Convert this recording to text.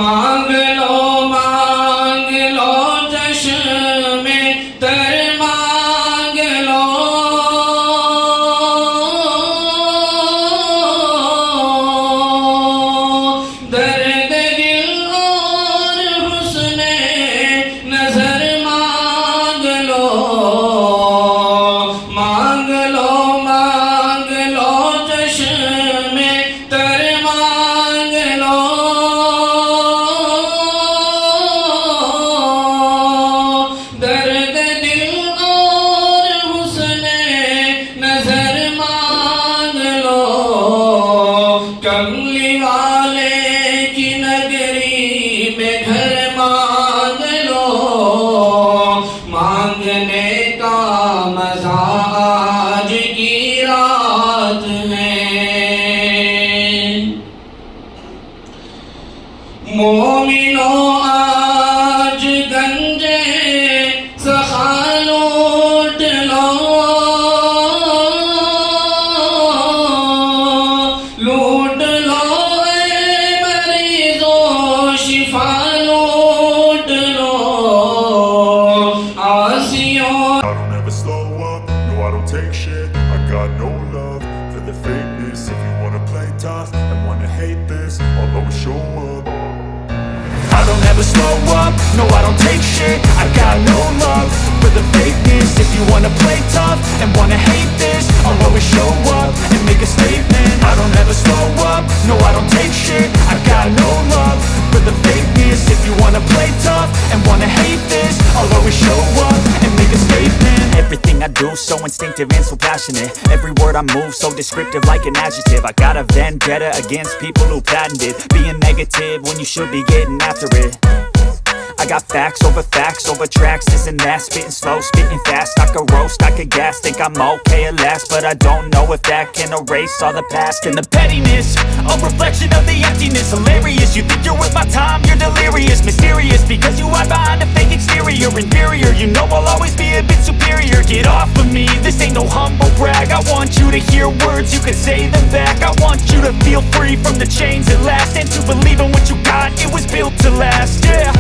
مانگلو مانگلو چشمے تر مانگلو درد دل اور حسن نظر مانگلو مانگلو مانگلو چشمے تر مانگلو درد دل اور حسن نظر مانگ لو کملی والے کی نگری میں گھر مانگ لو مانگنے کا مزہ آج کی رات ہے مومنوں آج گنجے سخا لوٹ لو لوٹ لو اے مریضوں شفا لوٹ لو آسیوں I don't ever slow up, no I don't take shit. I got no love for the fakeness. If you wanna play tough and wanna hate this, I'll always show up. I don't ever slow up, no I don't take shit. I got no love for the fakeness. If you wanna play tough and wanna hate this, I'll always show up and make a statement. I don't ever slow up, no I don't take shit. I got no love for the fakeness. If you wanna play tough and wanna hate this, I'll always show up and make a statement. Everything I do so instinctive and so passionate. Every word I move so descriptive like an adjective. I got a vendetta against people who patented being negative when you should be getting after it. I got facts over tracks, this and that. Spitting slow, spitting fast. I could roast, I could gas. Think I'm okay at last, but I don't know if that can erase all the past. And the pettiness, a reflection of the emptiness. Hilarious, you think you're worth my time, you're delirious. Mysterious, because you hide behind a fake exterior. Inferior, you know I'll always be a bit superior. Get off of me, this ain't no humble brag. I want you to hear words, you can say them back. I want you to feel free from the chains at last, and to believe in what you got, it was built to last, yeah.